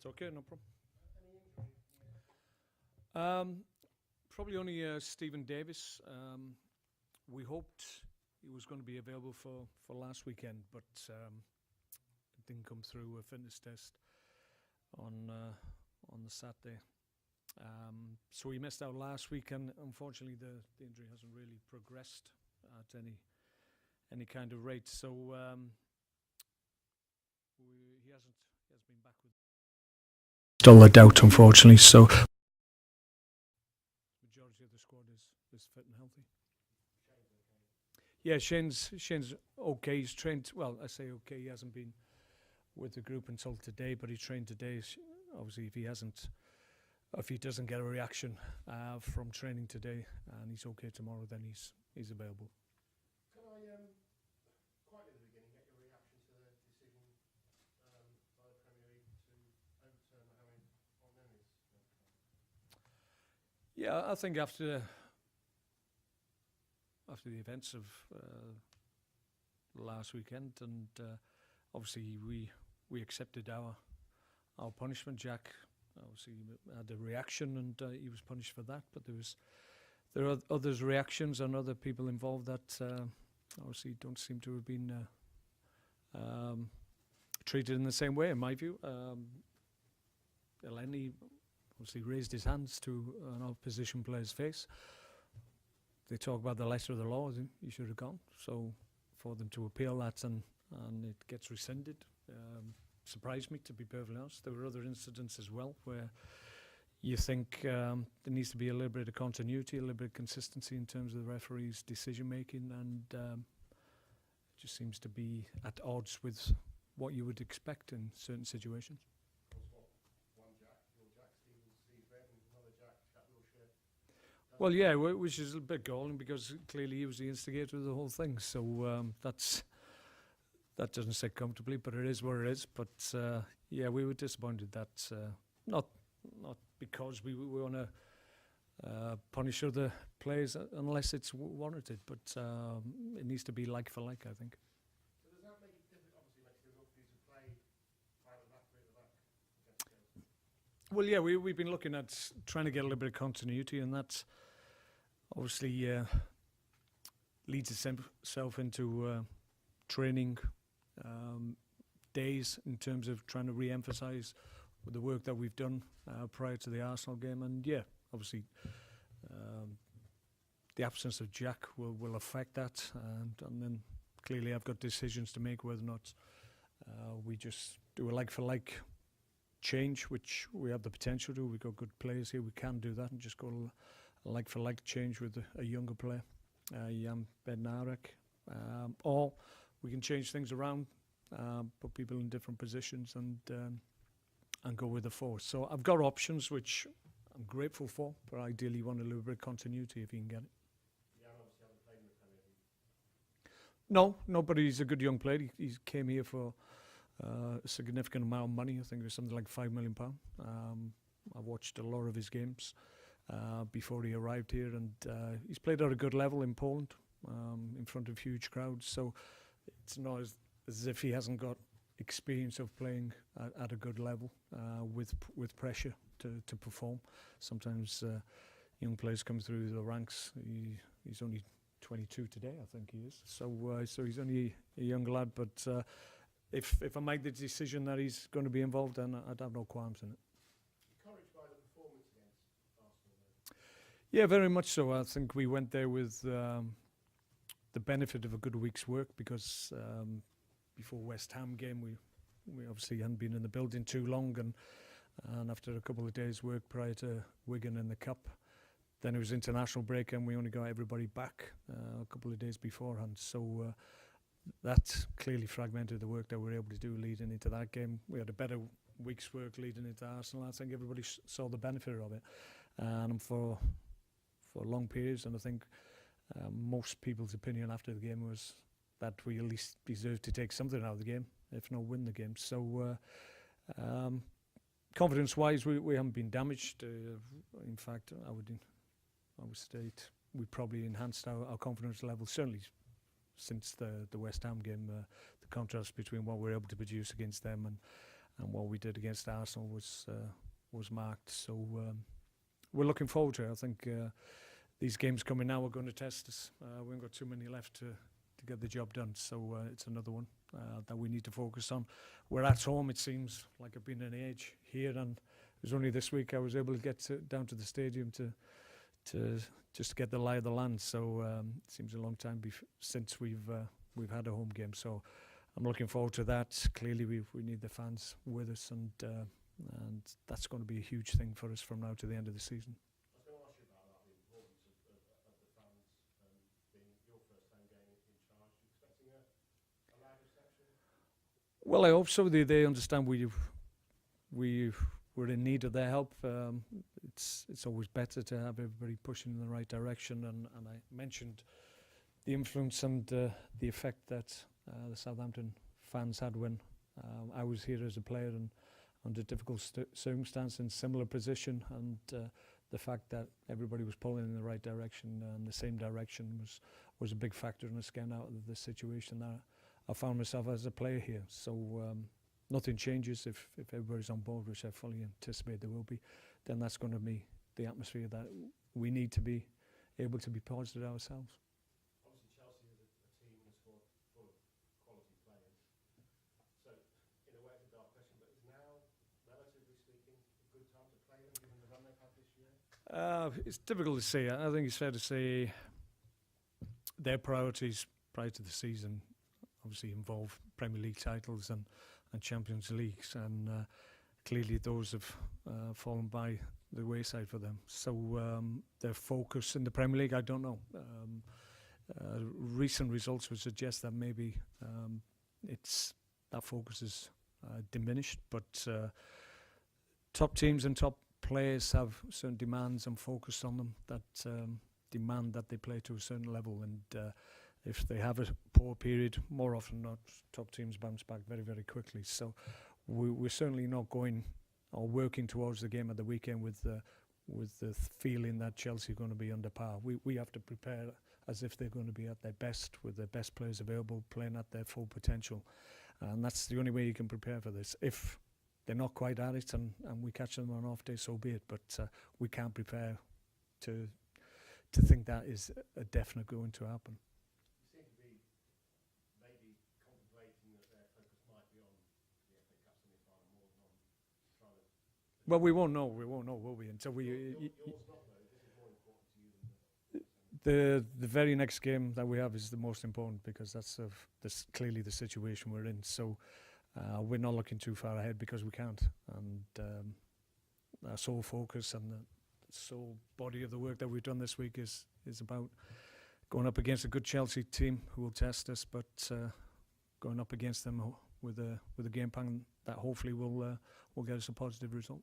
It's okay, no problem. Probably only Stephen Davis. We hoped he was going to be available for last weekend, but it didn't come through a fitness test on the Saturday. So he missed out last week, and unfortunately the injury hasn't really progressed at any kind of rate. So he hasn't been back with. Still a doubt, unfortunately. So majority of the squad is fit and healthy. Yeah, Shane's okay. He's trained well. I say okay. He hasn't been with the group until today, but he trained today. Obviously, if he doesn't get a reaction from training today, and he's okay tomorrow, then he's available. Can I, quite at the beginning, get your reaction to the decision by the Premier League to overturn Mohamed Elneny's? Yeah, I think after the events of last weekend, and obviously we accepted our punishment. Jack obviously had a reaction, and he was punished for that. But there are others' reactions and other people involved that obviously don't seem to have been treated in the same way, in my view. Elneny obviously raised his hands to an opposition player's face. They talk about the letter of the law. He should have gone. So for them to appeal that and it gets rescinded surprised me, to be perfectly honest. There were other incidents as well where you think there needs to be a little bit of continuity, a little bit of consistency in terms of the referee's decision making, and it just seems to be at odds with what you would expect in certain situations. One Jack, your Jack, Stephen sees red, and another Jack, Wilshere. Well, yeah, which is a bit galling because clearly he was the instigator of the whole thing. So that doesn't sit comfortably, but it is what it is. But yeah, we were disappointed that not because we want to punish other players unless it's warranted, but it needs to be like for like, I think. So does that make it difficult? Obviously, makes it difficult for you to play out the back, against Chelsea? Well, yeah, we've been looking at trying to get a little bit of continuity, and that obviously leads itself into training days in terms of trying to re-emphasise the work that we've done prior to the Arsenal game. And yeah, obviously the absence of Jack will affect that, and then clearly I've got decisions to make whether or not we just do a like-for-like change, which we have the potential to. We've got good players here, we can do that, and just go a like-for-like change with a younger player, Jan Bednarek, or we can change things around, put people in different positions, and go with the force. So I've got options which I'm grateful for, but ideally you want a little bit of continuity if you can get it. Jan obviously hasn't played in the Premier League. No, but he's a good young player. He came here for a significant amount of money. I think it was something like £5 million. I watched a lot of his games before he arrived here, and he's played at a good level in Poland in front of huge crowds. So it's not as if he hasn't got experience of playing at a good level with pressure to perform. Sometimes young players come through the ranks. He's only 22 today, I think he is. So he's only a young lad. But if I make the decision that he's going to be involved, then I'd have no qualms in it. Encouraged by the performance against Arsenal, though? Yeah, very much so. I think we went there with the benefit of a good week's work because before West Ham game we obviously hadn't been in the building too long, and after a couple of days work prior to Wigan in the Cup, then it was international break and we only got everybody back a couple of days beforehand. So that clearly fragmented the work that we were able to do leading into that game. We had a better week's work leading into Arsenal. I think everybody saw the benefit of it, and for long periods, and I think most people's opinion after the game was that we at least deserved to take something out of the game, if not win the game. So confidence-wise, we haven't been damaged. In fact, I would state we probably enhanced our confidence level, certainly since the West Ham game. The contrast between what we're able to produce against them what we did against Arsenal was marked. So we're looking forward to it. I think these games coming now are going to test us. We haven't got too many left to get the job done. So it's another one that we need to focus on. We're at home. It seems like I've been an age here, and it was only this week I was able to get down to the stadium to just get the lie of the land. So it seems a long time since we've had a home game. So I'm looking forward to that. Clearly, we need the fans with us, and that's going to be a huge thing for us from now to the end of the season. I was going to ask you about that, the importance of the fans being your first home game in charge. You expecting a loud reception? Well, I hope so. They understand we're in need of their help. It's always better to have everybody pushing in the right direction. And I mentioned the influence and the effect that the Southampton fans had when I was here as a player and under difficult circumstances in similar position, and the fact that everybody was pulling in the right direction and the same direction was a big factor in us getting out of the situation that I found myself as a player here. So nothing changes if everybody's on board, which I fully anticipate there will be. Then that's going to be the atmosphere that we need to be able to be positive ourselves. Obviously, Chelsea is a team and a squad full of quality players. So, in a way, it's a dark question, but is now, relatively speaking, a good time to play them, given the run they've had this year? It's difficult to say. I think it's fair to say their priorities prior to the season obviously involve Premier League titles and Champions Leagues, and clearly those have fallen by the wayside for them. So their focus in the Premier League, I don't know. Recent results would suggest that maybe that focus is diminished, but top teams and top players have certain demands and focus on them that demand that they play to a certain level, and if they have a poor period, more often than not, top teams bounce back very, very quickly. So we're certainly not going or working towards the game at the weekend with the feeling that Chelsea are going to be under par. We have to prepare as if they're going to be at their best, with their best players available, playing at their full potential. And that's the only way you can prepare for this. If they're not quite at it and we catch them on an off day, so be it. But we can't prepare to think that is a definite going to happen. You seem to be maybe contemplating that their focus might be on the FA Cup semi-final more than on trying to... Well, we won't know, will we? Until we... Yours not, though. This is more important to you than The very next game that we have is the most important, because that's clearly the situation we're in. So we're not looking too far ahead because we can't. And our sole focus and the sole body of the work that we've done this week is about going up against a good Chelsea team who will test us, but going up against them with a game plan that hopefully will get us a positive result.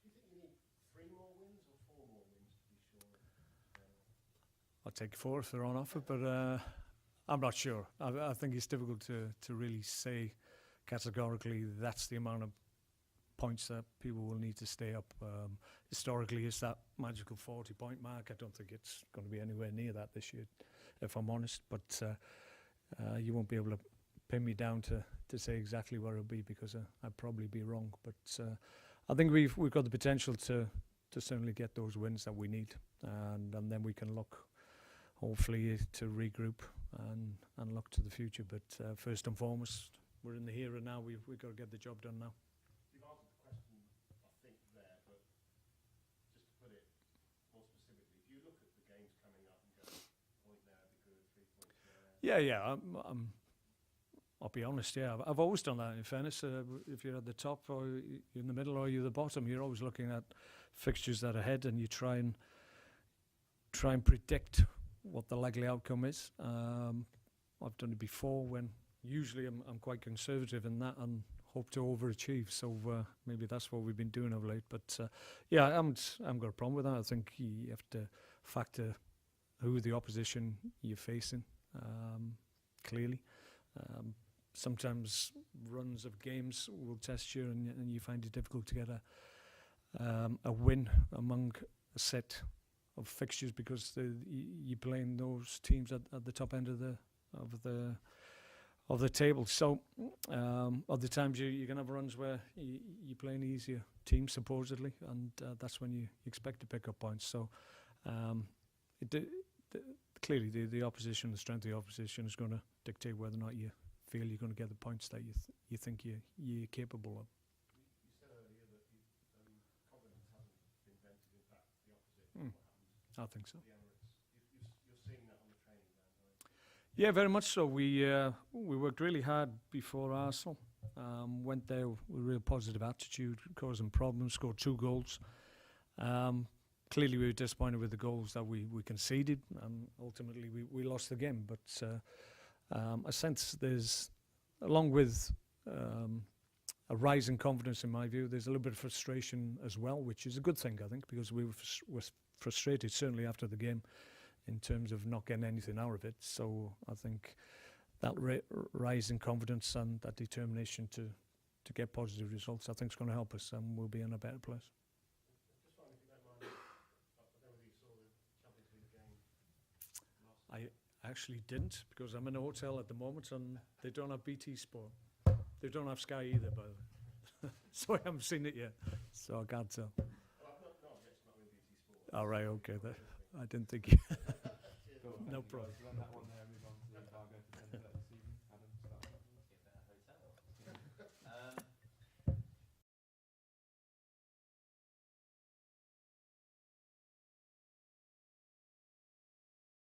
Do you think you need 3 more wins or 4 more wins to be sure? I'll take 4 if they're on offer, but I'm not sure. I think it's difficult to really say categorically that's the amount of points that people will need to stay up. Historically, it's that magical 40-point mark. I don't think it's going to be anywhere near that this year, if I'm honest. But you won't be able to pin me down to say exactly where it'll be, because I'd probably be wrong. But I think we've got the potential to certainly get those wins that we need, and then we can look, hopefully, to regroup and look to the future. But first and foremost, we're in the here and now. We've got to get the job done now. You've answered the question, I think, there, but just to put it more specifically, do you look at the games coming up and go, point there, be good, 3 points there? Yeah. I'll be honest. Yeah, I've always done that. In fairness, if you're at the top or you're in the middle or you're the bottom, you're always looking at fixtures that are ahead, and you try and predict what the likely outcome is. I've done it before when usually I'm quite conservative in that and hope to overachieve. So maybe that's what we've been doing of late. But yeah, I haven't got a problem with that. I think you have to factor who the opposition you're facing, clearly. Sometimes runs of games will test you, and you find it difficult to get a win among a set of fixtures, because you're playing those teams at the top end of of the table. So other times you can have runs where you're playing easier teams supposedly, and that's when you expect to pick up points. So clearly the opposition, the strength of the opposition is going to dictate whether or not you feel you're going to get the points that you think you're capable of. You said earlier that confidence hasn't been vented. In fact, the opposite. Mm. What happens I think so. at the Emirates? You're seeing that on the training ground, aren't you? Yeah, very much so. We worked really hard before Arsenal. Went there with a real positive attitude, causing problems, scored 2 goals. Clearly, we were disappointed with the goals that we conceded, and ultimately we lost the game. But I sense there's, along with a rise in confidence in my view, there's a little bit of frustration as well, which is a good thing, I think, because we were frustrated, certainly after the game, in terms of not getting anything out of it. So I think that rise in confidence and that determination to get positive results, I think is going to help us, and we'll be in a better place. Just wondering if you don't mind. I don't know whether you saw the Champions League game last night. I actually didn't, because I'm in a hotel at the moment and they don't have BT Sport. They don't have Sky either, by the way. So I haven't seen it yet, so I can't tell. Well, I've not yet, it's not with BT Sport. All right, okay. I didn't think you. No problem. Run that one there.